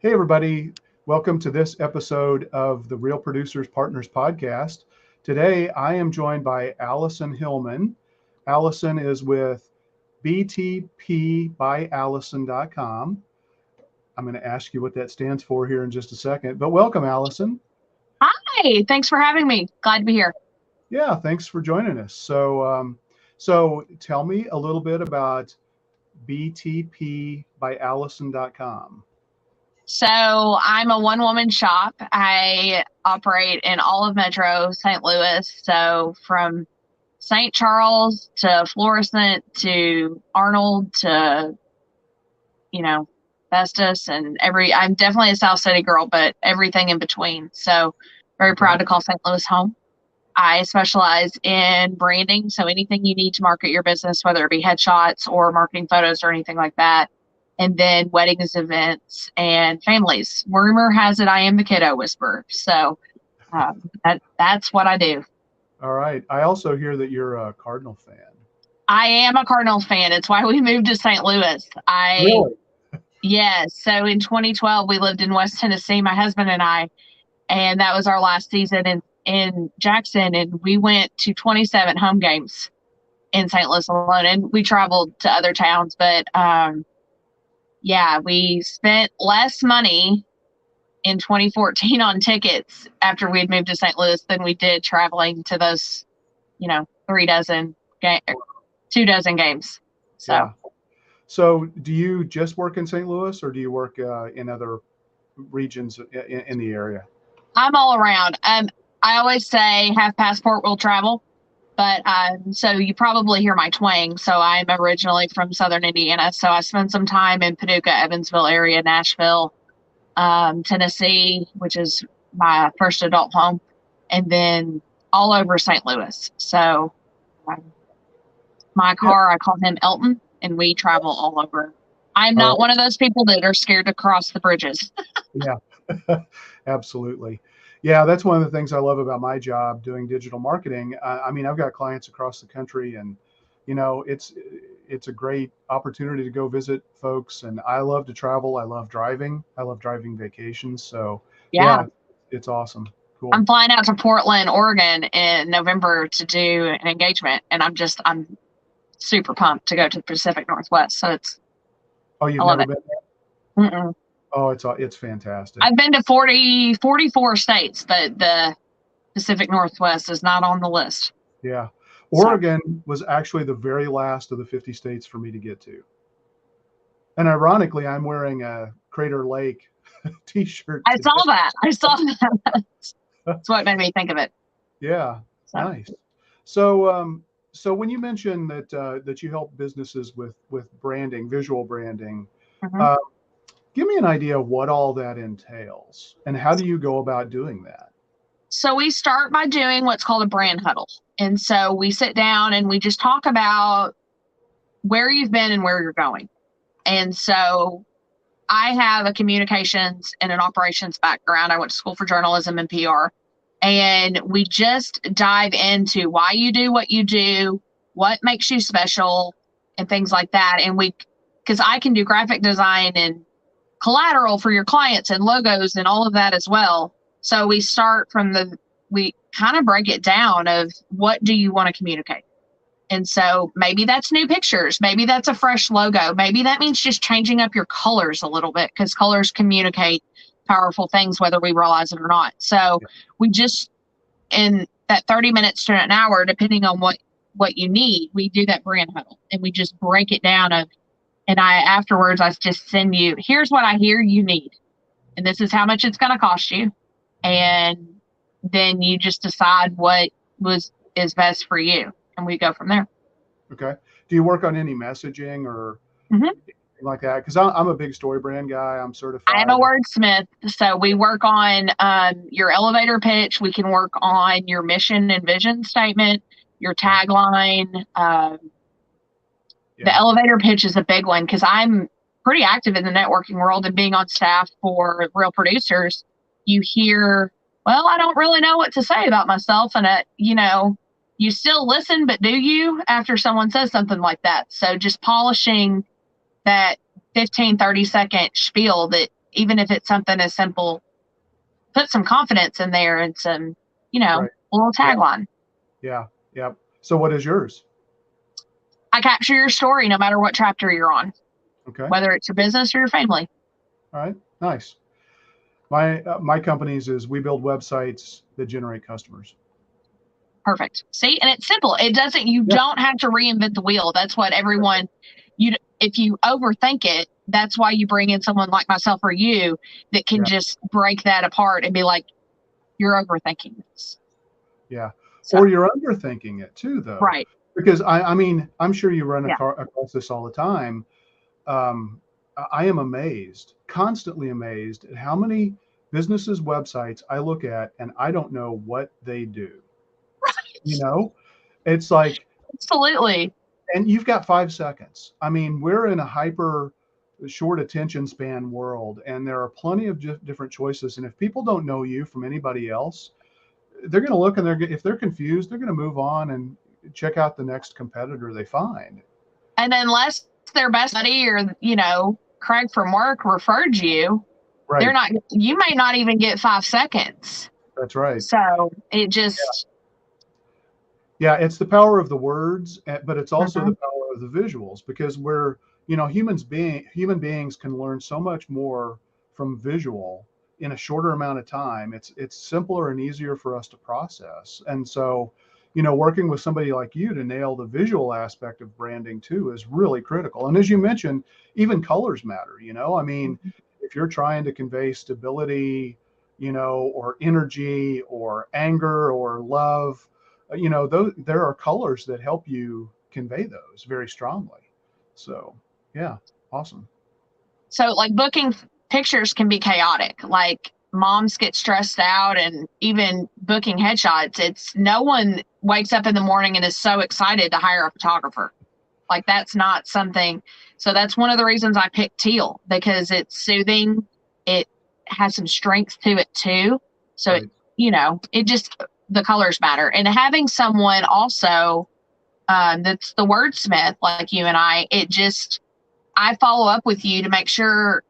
Hey, everybody. Welcome to this episode of the Real Producers Partners podcast. Today, I am joined by Alison Hillman. Alison is with btpbyalison.com. I'm going to ask you what that stands for here in just a second, but welcome, Alison. Hi, thanks for having me. Glad to be here. Yeah, thanks for joining us. So tell me a little bit about btpbyalison.com. So I'm a one-woman shop. I operate in all of Metro St. Louis. So from St. Charles to Florissant to Arnold to, Festus and I'm definitely a South City girl, but everything in between. So very proud to call St. Louis home. I specialize in branding. So anything you need to market your business, whether it be headshots or marketing photos or anything like that. And then weddings, events, and families. Rumor has it I am the kiddo whisperer. So that's what I do. All right. I also hear that you're a Cardinal fan. I am a Cardinals fan. It's why we moved to St. Louis. Really? Yes. So in 2012, we lived in West Tennessee, my husband and I, and that was our last season in Jackson. And we went to 27 home games in St. Louis alone. And we traveled to other towns, but we spent less money in 2014 on tickets after we'd moved to St. Louis than we did traveling to those, 2 dozen games. So, yeah. So do you just work in St. Louis or do you work in other regions in the area? I'm all around. I always say have passport, will travel. But so you probably hear my twang. So I'm originally from Southern Indiana. So I spent some time in Paducah, Evansville area, Nashville, Tennessee, which is my first adult home, and then all over St. Louis. So my car, I call him Elton, and we travel all over. I'm not one of those people that are scared to cross the bridges. Yeah, absolutely. Yeah, that's one of the things I love about my job doing digital marketing. I've got clients across the country and, it's a great opportunity to go visit folks. And I love to travel. I love driving. I love driving vacations. So yeah, it's awesome. Cool. I'm flying out to Portland, Oregon in November to do an engagement. And I'm super pumped to go to the Pacific Northwest. So you've never been there? Mm-mm. Oh, it's fantastic. I've been to 44 states, but the Pacific Northwest is not on the list. Yeah. Oregon was actually the very last of the 50 states for me to get to. And ironically, I'm wearing a Crater Lake t-shirt. I saw that. That's what made me think of it. Yeah. Nice. So when you mentioned that you help businesses with branding, visual branding, give me an idea of what all that entails and how do you go about doing that? So we start by doing what's called a brand huddle. And so we sit down and we just talk about where you've been and where you're going. And so I have a communications and an operations background. I went to school for journalism and PR. And we just dive into why you do what you do, what makes you special, and things like that. And because I can do graphic design and collateral for your clients and logos and all of that as well. So we start we kind of break it down of what do you want to communicate? And so maybe that's new pictures. Maybe that's a fresh logo. Maybe that means just changing up your colors a little bit because colors communicate powerful things, whether we realize it or not. So we just, in that 30 minutes to an hour, depending on what you need, we do that brand huddle and we just break it down and afterwards I just send you, here's what I hear you need. And this is how much it's going to cost you. And then you just decide what is best for you. And we go from there. Okay. Do you work on any messaging or anything like that? Because I'm a big story brand guy. I'm certified. I'm a wordsmith. So we work on your elevator pitch. We can work on your mission and vision statement, your tagline. The elevator pitch is a big one because I'm pretty active in the networking world and being on staff for Real Producers. You hear, well, I don't really know what to say about myself. And, you still listen, but do you after someone says something like that? So just polishing that 15, 30-second spiel that even if it's something as simple, put some confidence in there and some, Right. a little Yeah. tagline. Yeah. Yeah. So what is yours? I capture your story no matter what chapter you're on, Okay. whether it's your business or your family. All right. Nice. My company's is we build websites that generate customers. Perfect. See, and it's simple. It doesn't, you don't have to reinvent the wheel. That's what everyone, if you overthink it, that's why you bring in someone like myself or you that can just break that apart and be like, you're overthinking this. Yeah. So, or you're underthinking it too, though. right. Because I mean, I'm sure you run across this all the time. I am amazed, constantly amazed at how many businesses' websites I look at and I don't know what they do. Right. It's like, absolutely. and you've got 5 seconds. I mean, we're in a hyper short attention span world, and there are plenty of different choices. And if people don't know you from anybody else, they're going to look, and if they're confused, they're going to move on and check out the next competitor they find. And unless their best buddy or, Craig from work referred you, right. You may not even get 5 seconds. That's right. So it just. Yeah, it's the power of the words, but it's also the power of the visuals, because human beings can learn so much more from visual in a shorter amount of time. It's simpler and easier for us to process. And so, working with somebody like you to nail the visual aspect of branding too is really critical. And as you mentioned, even colors matter. I mean, if you're trying to convey stability, or energy or anger or love, there are colors that help you convey those very strongly. So yeah, awesome. So like booking pictures can be chaotic. Like moms get stressed out, and even booking headshots, it's no one wakes up in the morning and is so excited to hire a photographer. Like that's not something. So that's one of the reasons I picked teal, because it's soothing. It has some strength to it too. So Right. it just, the colors matter. And having someone also that's the wordsmith like you and I follow up with you to make sure,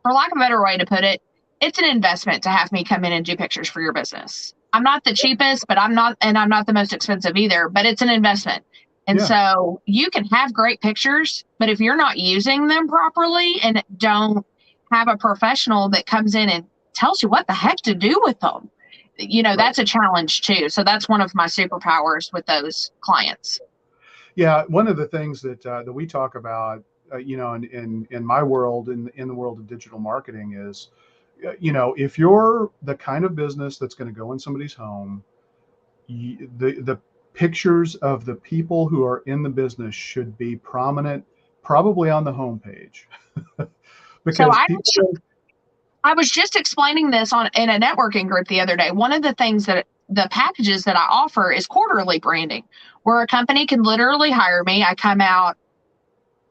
for lack of a better way to put it, it's an investment to have me come in and do pictures for your business. I'm not the cheapest, but I'm not the most expensive either, but it's an investment. And so you can have great pictures, but if you're not using them properly and don't have a professional that comes in and tells you what the heck to do with them, that's a challenge too. So that's one of my superpowers with those clients. Yeah, one of the things that we talk about, in my world, in the world of digital marketing, is, if you're the kind of business that's going to go in somebody's home, the pictures of the people who are in the business should be prominent, probably on the homepage, because I was just explaining this in a networking group the other day. One of the things that the packages that I offer is quarterly branding, where a company can literally hire me. I come out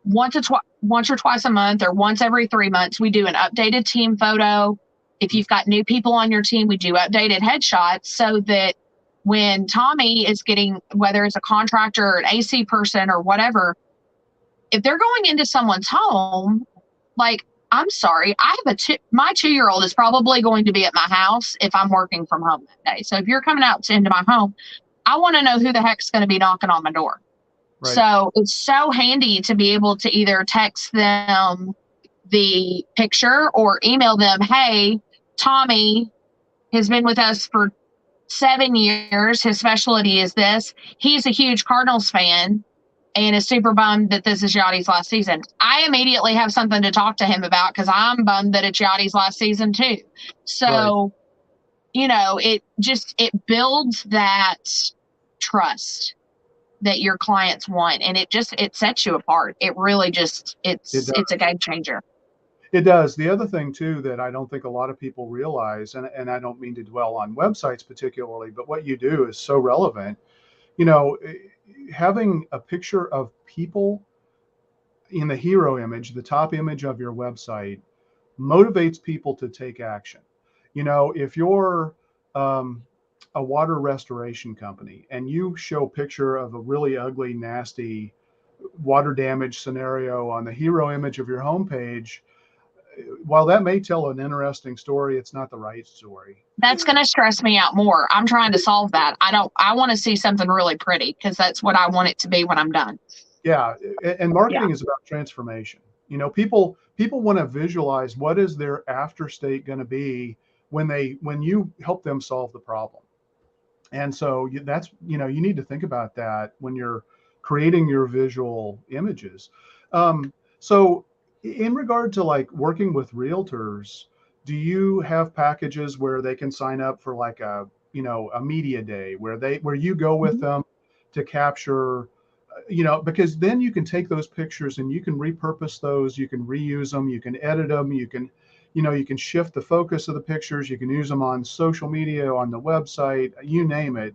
once or twice a month, or once every 3 months. We do an updated team photo. If you've got new people on your team, we do updated headshots, so that when Tommy is getting, whether it's a contractor or an AC person or whatever, if they're going into someone's home, like, I'm sorry, my 2-year-old is probably going to be at my house if I'm working from home that day. So if you're coming out into my home, I want to know who the heck's going to be knocking on my door. Right. So it's so handy to be able to either text them the picture or email them, hey, Tommy has been with us for 7 years. His specialty is this. He's a huge Cardinals fan and is super bummed that this is Yachty's last season. I immediately have something to talk to him about, because I'm bummed that it's Yachty's last season too. So, it builds that trust that your clients want, and it sets you apart. It really it's a game changer. It does. The other thing too that I don't think a lot of people realize, and I don't mean to dwell on websites particularly, but what you do is so relevant. Having a picture of people in the hero image, the top image of your website, motivates people to take action. If you're a water restoration company and you show a picture of a really ugly, nasty water damage scenario on the hero image of your homepage, while that may tell an interesting story, it's not the right story. That's going to stress me out more. I'm trying to solve that. I want to see something really pretty because that's what I want it to be when I'm done. Yeah. And marketing is about transformation. You know, people want to visualize what is their after state going to be when you help them solve the problem. And so that's, you know, you need to think about that when you're creating your visual images. So in regard to like working with realtors, do you have packages where they can sign up for like a, you know, a media day where you go with them to capture, you know, because then you can take those pictures and you can repurpose those, you can reuse them, you can edit them, you can, you know, you can shift the focus of the pictures, you can use them on social media, on the website, you name it.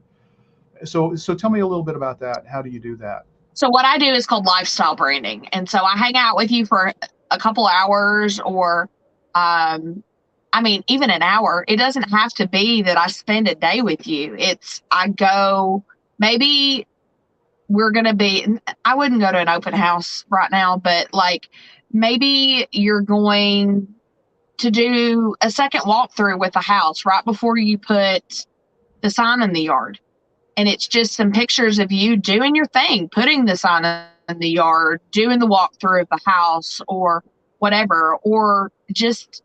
So tell me a little bit about that. How do you do that? So what I do is called lifestyle branding. And so I hang out with you for a couple hours or, I mean, even an hour. It doesn't have to be that I spend a day with you. I go, maybe we're going to be, I wouldn't go to an open house right now, but like maybe you're going to do a second walkthrough with the house right before you put the sign in the yard. And it's just some pictures of you doing your thing, putting the sign in the yard, doing the walkthrough of the house or whatever, or just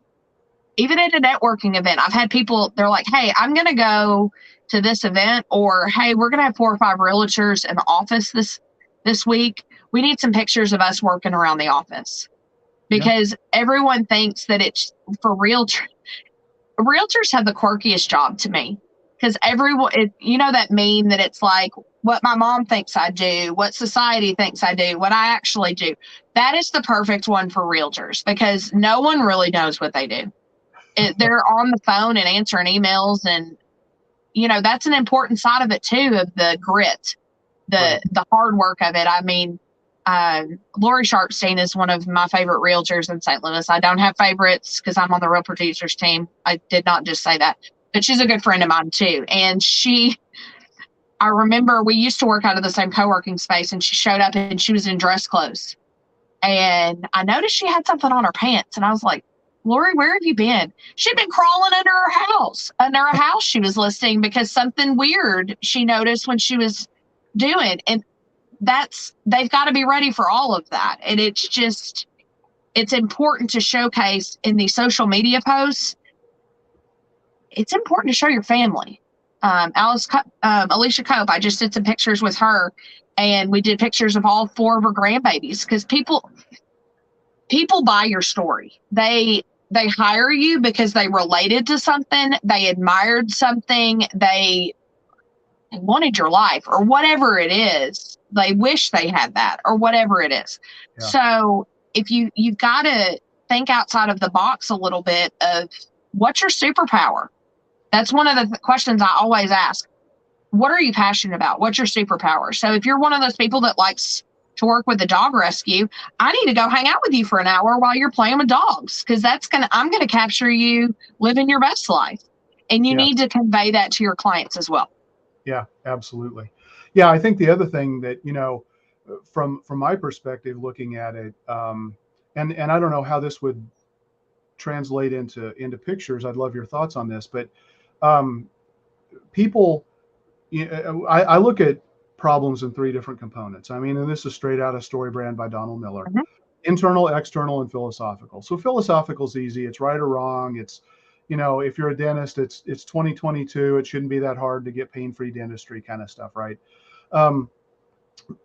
even at a networking event. I've had people, they're like, hey, I'm going to go to this event, or hey, we're going to have 4 or 5 realtors in the office this week. We need some pictures of us working around the office because everyone thinks that it's for realtors. Realtors have the quirkiest job to me. Because everyone, you know, that meme that it's like what my mom thinks I do, what society thinks I do, what I actually do. That is the perfect one for realtors because no one really knows what they do. They're on the phone and answering emails. And, you know, that's an important side of it, too, of the grit, the hard work of it. I mean, Lori Sharpstein is one of my favorite realtors in St. Louis. I don't have favorites because I'm on the Real Producers team. I did not just say that. But she's a good friend of mine too. And I remember we used to work out of the same co-working space and she showed up and she was in dress clothes. And I noticed she had something on her pants. And I was like, Lori, where have you been? She'd been crawling under a house she was listing because something weird she noticed when she was doing. And they've got to be ready for all of that. And it's important to showcase in these social media posts. It's important to show your family. Alicia Cope, I just did some pictures with her and we did pictures of all 4 of her grandbabies because people buy your story. They hire you because they related to something, they admired something, they wanted your life or whatever it is. They wish they had that or whatever it is. Yeah. So if you've got to think outside of the box a little bit of what's your superpower? That's one of the questions I always ask. What are you passionate about? What's your superpower? So if you're one of those people that likes to work with the dog rescue, I need to go hang out with you for an hour while you're playing with dogs because I'm going to capture you living your best life. And you need to convey that to your clients as well. Yeah, absolutely. Yeah, I think the other thing that, you know, from my perspective, looking at it, and I don't know how this would translate into pictures. I'd love your thoughts on this, but people, I look at problems in 3 different components. I mean, and this is straight out of StoryBrand by Donald Miller. Mm-hmm. Internal, external, and philosophical. So philosophical is easy. It's right or wrong. It's, you know, if you're a dentist, it's 2022. It shouldn't be that hard to get pain-free dentistry kind of stuff, right? The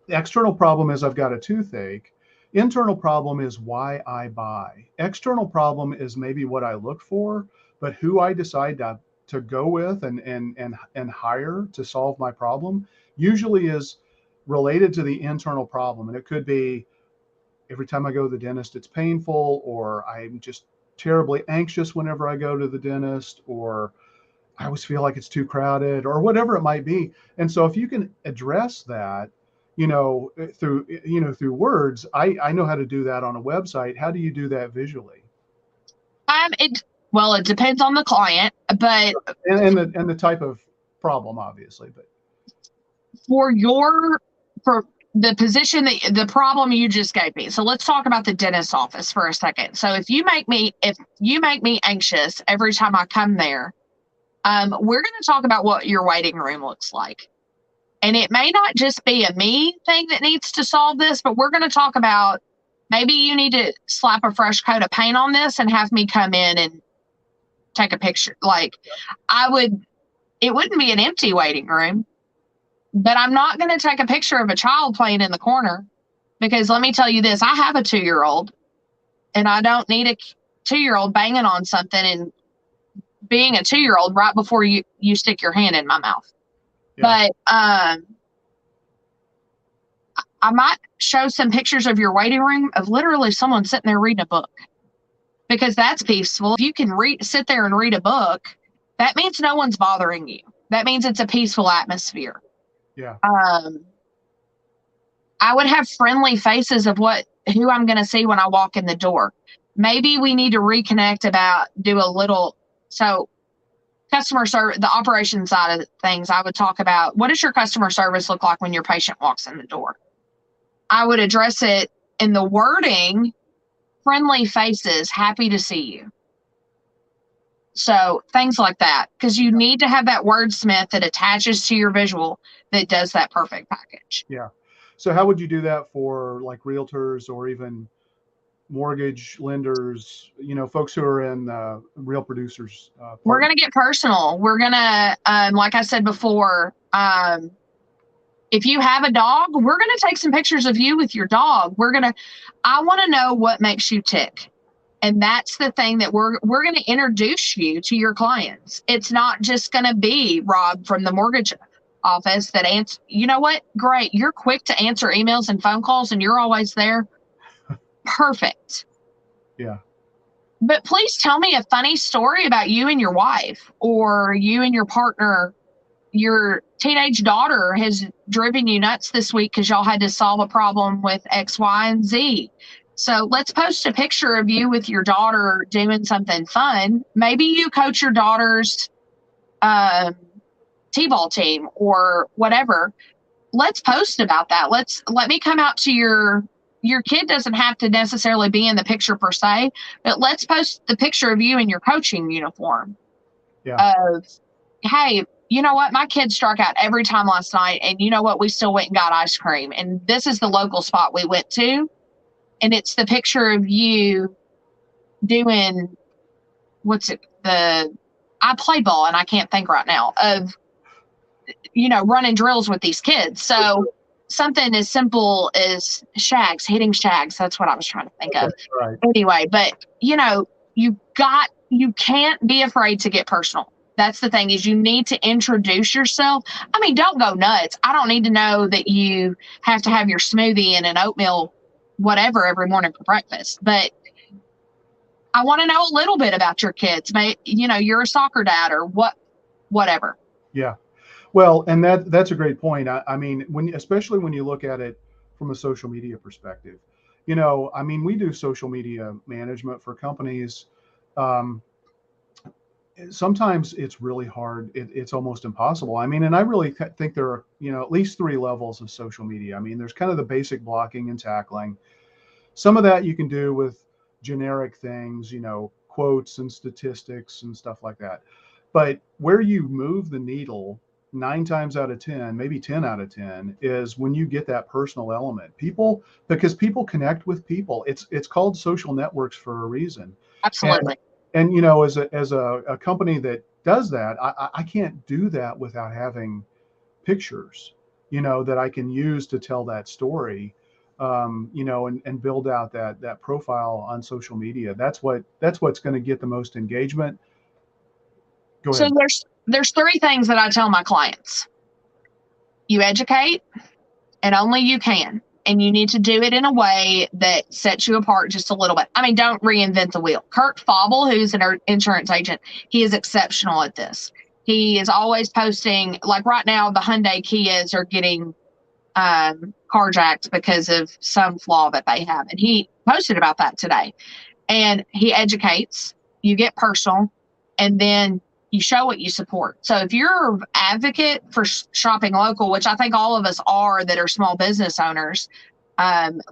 external problem is I've got a toothache. Internal problem is why I buy. External problem is maybe what I look for, but who I decide to go with and hire to solve my problem usually is related to the internal problem. And it could be every time I go to the dentist, it's painful, or I'm just terribly anxious whenever I go to the dentist, or I always feel like it's too crowded, or whatever it might be. And so if you can address that, through words, I know how to do that on a website. How do you do that visually? It depends on the client, but and the type of problem, obviously. But for the problem you just gave me. So let's talk about the dentist's office for a second. So if you make me anxious every time I come there, we're going to talk about what your waiting room looks like. And it may not just be a me thing that needs to solve this, but we're going to talk about maybe you need to slap a fresh coat of paint on this and have me come in and take a picture. Like it wouldn't be an empty waiting room, but I'm not going to take a picture of a child playing in the corner, because let me tell you this, I have a 2-year-old and I don't need a 2-year-old banging on something and being a 2-year-old right before you stick your hand in my mouth. Yeah. But I might show some pictures of your waiting room of literally someone sitting there reading a book, because that's peaceful. If you can sit there and read a book, that means no one's bothering you. That means it's a peaceful atmosphere. Yeah. I would have friendly faces of who I'm going to see when I walk in the door. Maybe we need to reconnect so customer service, the operation side of things. I would talk about, what does your customer service look like when your patient walks in the door? I would address it in the wording, friendly faces, happy to see you. So things like that, because you need to have that wordsmith that attaches to your visual that does that perfect package. Yeah. So how would you do that for like realtors or even mortgage lenders, folks who are in real producers? We're going to get personal. We're going to, like I said before, if you have a dog, we're going to take some pictures of you with your dog. I want to know what makes you tick. And that's the thing that we're going to introduce you to your clients. It's not just going to be Rob from the mortgage office that answers. You know what? Great. You're quick to answer emails and phone calls and you're always there. Perfect. Yeah. But please tell me a funny story about you and your wife, or you and your partner. Your teenage daughter has driven you nuts this week because y'all had to solve a problem with X, Y, and Z. So let's post a picture of you with your daughter doing something fun. Maybe you coach your daughter's t-ball team or whatever. Let's post about that. Let me come out to your kid doesn't have to necessarily be in the picture per se, but let's post the picture of you in your coaching uniform. Yeah. Of, hey, you know what? My kid struck out every time last night, and you know what? We still went and got ice cream. And this is the local spot we went to. And it's the picture of you doing, I play ball and I can't think right now, of, running drills with these kids. So something as simple as hitting shags. That's what I was trying to think of. Right. Anyway, but you can't be afraid to get personal. That's the thing, is you need to introduce yourself. I mean, don't go nuts. I don't need to know that you have to have your smoothie and an oatmeal whatever every morning for breakfast, but I want to know a little bit about your kids. You're a soccer dad or whatever. Yeah. Well, and that's a great point. I mean, especially when you look at it from a social media perspective, we do social media management for companies. Sometimes it's really hard. It's almost impossible. I mean, and I really think there are, at least 3 levels of social media. I mean, there's kind of the basic blocking and tackling. Some of that you can do with generic things, quotes and statistics and stuff like that. But where you move the needle 9 times out of 10, maybe 10 out of 10, is when you get that personal element. Because people connect with people. It's called social networks for a reason. Absolutely. And as a company that does that, I can't do that without having pictures, that I can use to tell that story, and build out that profile on social media. That's what's going to get the most engagement. Go ahead. So there's 3 things that I tell my clients. You educate, and only you can. And you need to do it in a way that sets you apart just a little bit. I mean, don't reinvent the wheel. Kurt Fauble, who's an insurance agent, he is exceptional at this. He is always posting, like right now, the Hyundai Kias are getting carjacked because of some flaw that they have. And he posted about that today. And he educates, you get personal, and then you show what you support. So if you're an advocate for shopping local, which I think all of us are that are small business owners,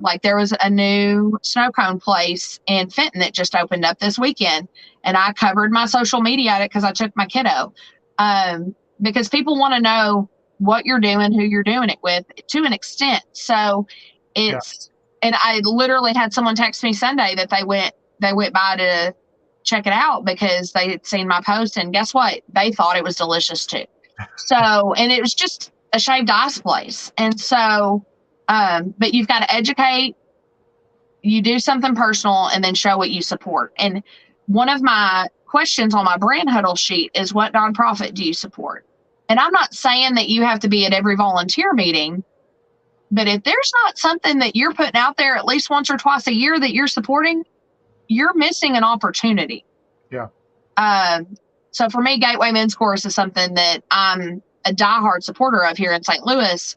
like there was a new snow cone place in Fenton that just opened up this weekend, and I covered my social media at it because I took my kiddo, because people want to know what you're doing, who you're doing it with, to an extent. So it's, and I literally had someone text me Sunday that they went by to check it out because they had seen my post, and guess what? They thought it was delicious too. So, and it was just a shaved ice place. And so, but you've got to educate, you do something personal, and then show what you support. And one of my questions on my brand huddle sheet is, what nonprofit do you support? And I'm not saying that you have to be at every volunteer meeting, but if there's not something that you're putting out there at least once or twice a year that you're supporting, you're missing an opportunity. Yeah. So for me, Gateway Men's Course is something that I'm a diehard supporter of here in St. Louis.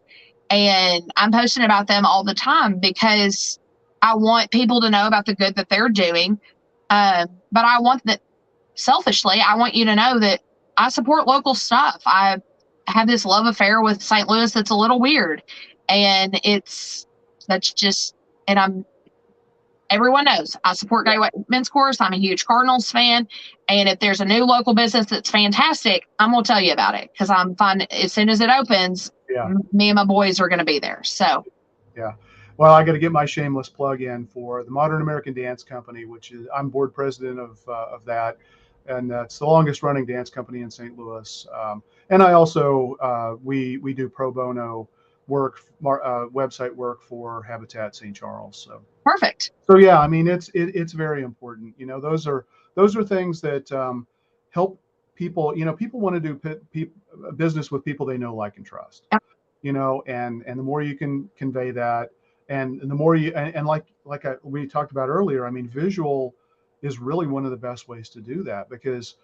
And I'm posting about them all the time because I want people to know about the good that they're doing. But I want that, selfishly, I want you to know that I support local stuff. I have this love affair with St. Louis that's a little weird. And everyone knows I support Gateway Men's Course. I'm a huge Cardinals fan. And if there's a new local business that's fantastic, I'm going to tell you about it because I'm fine. As soon as it opens, me and my boys are going to be there. So, yeah. Well, I got to get my shameless plug in for the Modern American Dance Company, which is, I'm board president of that. And that's the longest running dance company in St. Louis. And I also, we do pro bono work, website work for Habitat St. Charles. So perfect. So yeah, I mean, it's very important. You know, those are things that help people. You know, people want to do business with people they know, like, and trust. Yep. You know, and the more you can convey that, and the more you and like we talked about earlier, I mean, visual is really one of the best ways to do that because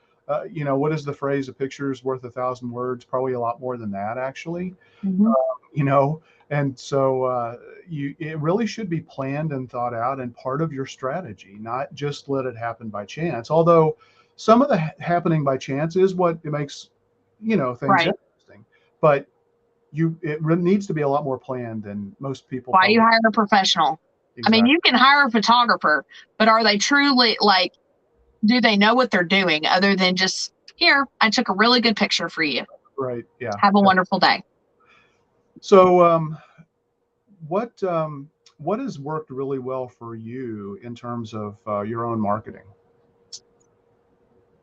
you know, what is the phrase? A picture is worth 1,000 words. Probably a lot more than that, actually. Mm-hmm. You know, and so it really should be planned and thought out and part of your strategy, not just let it happen by chance. Although some of the happening by chance is what it makes, you know, things interesting. But it needs to be a lot more planned than most people. Why you hire a professional? Exactly. I mean, you can hire a photographer, but are they truly, like, do they know what they're doing other than just, here, I took a really good picture for you. Right. Yeah. Have a wonderful day. So what has worked really well for you in terms of your own marketing?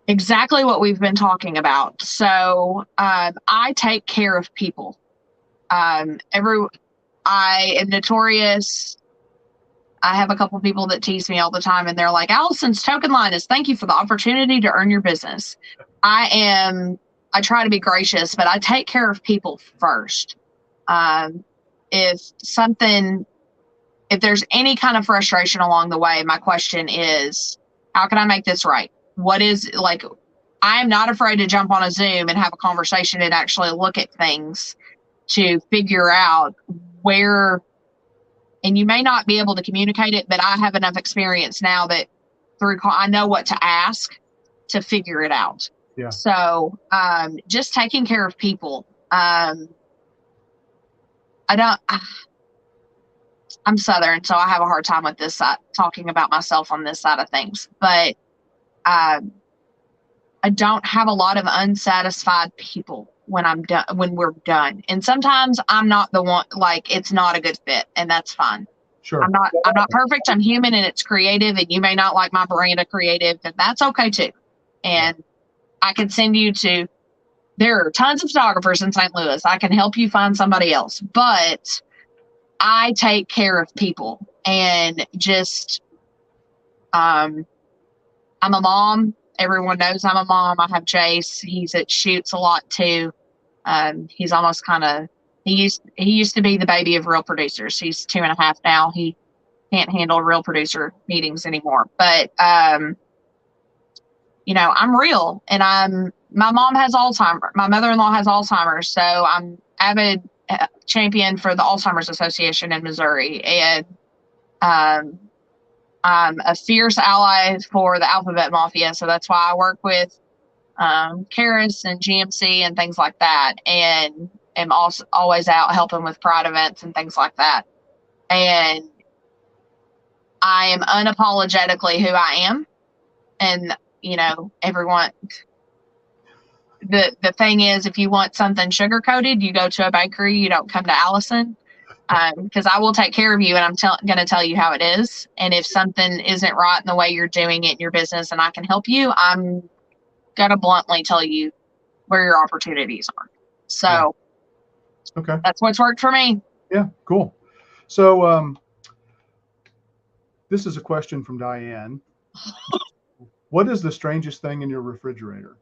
Exactly what we've been talking about. So I take care of people. I am notorious. I have a couple of people that tease me all the time, and they're like, Allison's token line is thank you for the opportunity to earn your business. I try to be gracious, but I take care of people first. If there's any kind of frustration along the way, my question is, how can I make this right? I am not afraid to jump on a Zoom and have a conversation and actually look at things to figure out where, and you may not be able to communicate it, but I have enough experience now that I know what to ask to figure it out. Yeah. So just taking care of people. I'm Southern, so I have a hard time with this side, talking about myself on this side of things. But I don't have a lot of unsatisfied people when I'm done, when we're done. And sometimes I'm not the one, like, it's not a good fit, and that's fine. Sure. I'm not perfect. I'm human, and it's creative, and you may not like my brand of creative, and that's okay too. And I can send you to, there are tons of photographers in St. Louis. I can help you find somebody else, but I take care of people. And just, I'm a mom. Everyone knows I'm a mom. I have Jase. He's at shoots a lot too. He's almost he used to be the baby of real producers. He's 2.5 now. He can't handle real producer meetings anymore. But, you know, I'm real, and my mom has Alzheimer's. My mother-in-law has Alzheimer's. So I'm avid champion for the Alzheimer's Association in Missouri. And, I'm a fierce ally for the Alphabet Mafia. So that's why I work with Karis and GMC and things like that, and am also always out helping with pride events and things like that. And I am unapologetically who I am. And, you know, everyone, the thing is, if you want something sugar coated, you go to a bakery, you don't come to Alison. Because I will take care of you, and I'm going to tell you how it is. And if something isn't right in the way you're doing it in your business and I can help you, I'm going to bluntly tell you where your opportunities are. So okay, that's what's worked for me. Yeah, cool. So this is a question from Diane. What is the strangest thing in your refrigerator?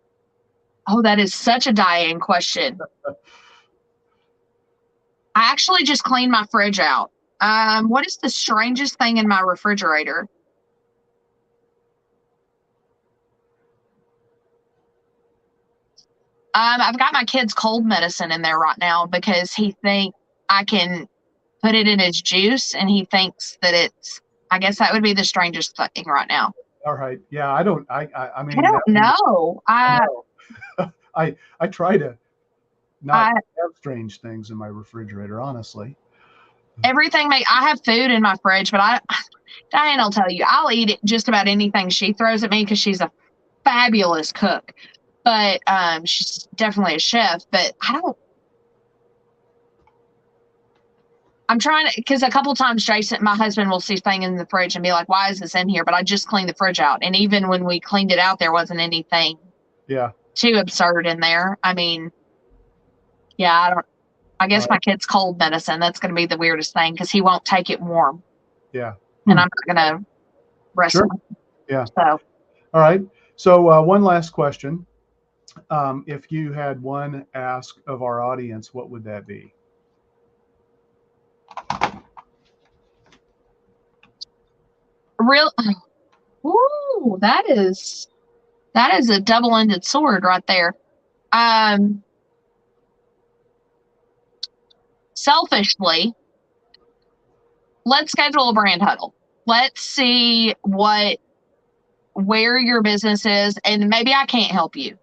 Oh, that is such a Diane question. I actually just cleaned my fridge out. What is the strangest thing in my refrigerator? I've got my kid's cold medicine in there right now because he thinks I can put it in his juice, and he thinks that it's, I guess that would be the strangest thing right now. All right. Yeah, I mean, I don't know. I try to not have strange things in my refrigerator, honestly. Everything I have food in my fridge, but Diane will tell you, I'll eat it, just about anything she throws at me, because she's a fabulous cook. But she's definitely a chef. But I'm trying to, because a couple times Jason, my husband, will see things in the fridge and be like, why is this in here? But I just cleaned the fridge out. And even when we cleaned it out, there wasn't anything too absurd in there. I mean, yeah, I guess my kid's cold medicine, that's going to be the weirdest thing, because he won't take it warm. Yeah. And I'm not going to wrestle. Sure. Yeah. So. All right. So one last question. If you had one ask of our audience, what would that be? Ooh, that is a double-ended sword right there. Selfishly, let's schedule a brand huddle. Let's see where your business is, and maybe I can't help you,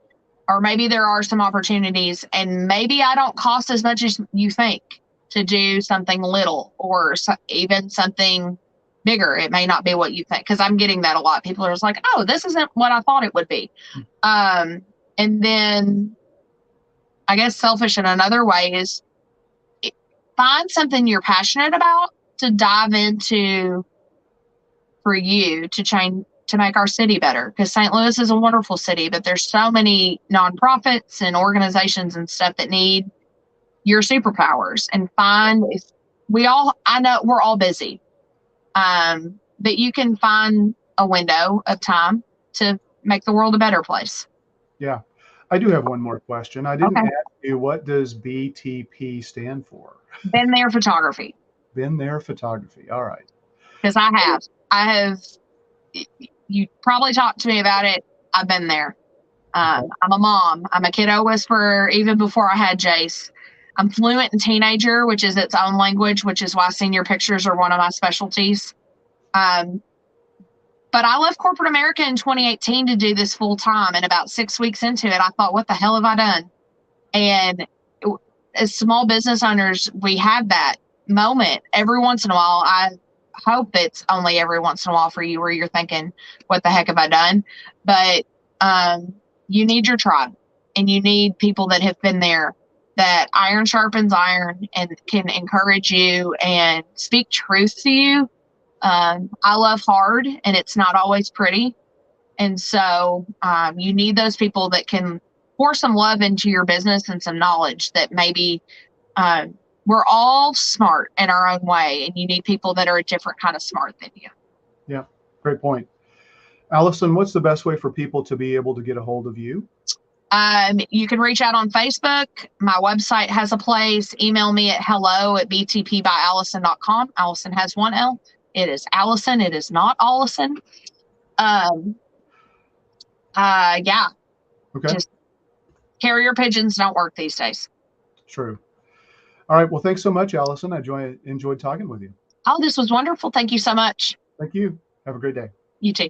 or maybe there are some opportunities, and maybe I don't cost as much as you think to do something little, or even something bigger. It may not be what you think, because I'm getting that a lot. People are just like, oh, this isn't what I thought it would be. And then I guess selfish in another way is find something you're passionate about to dive into for you to change, to make our city better. Because St. Louis is a wonderful city, but there's so many nonprofits and organizations and stuff that need your superpowers. And I know we're all busy, but you can find a window of time to make the world a better place. Yeah. I do have one more question. I didn't ask you, what does BTP stand for? Been There Photography. Been There Photography. All right. Because I have, you probably talked to me about it. I've been there. I'm a mom. I'm a kiddo whisperer even before I had Jase. I'm fluent in teenager, which is its own language, which is why senior pictures are one of my specialties. But I left corporate America in 2018 to do this full time. And about 6 weeks into it, I thought, what the hell have I done? And as small business owners, we have that moment every once in a while. I hope it's only every once in a while for you, where you're thinking, what the heck have I done? But you need your tribe, and you need people that have been there, that iron sharpens iron and can encourage you and speak truth to you. I love hard, and it's not always pretty. And so you need those people that can pour some love into your business and some knowledge that maybe we're all smart in our own way, and you need people that are a different kind of smart than you. Yeah, great point. Alison, what's the best way for people to be able to get a hold of you? You can reach out on Facebook. My website has a place. Email me at hello@btpbyalison.com. Alison has one L. It is Alison. It is not Allison. Yeah. Okay. Just carrier pigeons don't work these days. True. All right. Well, thanks so much, Alison. I enjoyed talking with you. Oh, this was wonderful. Thank you so much. Thank you. Have a great day. You too.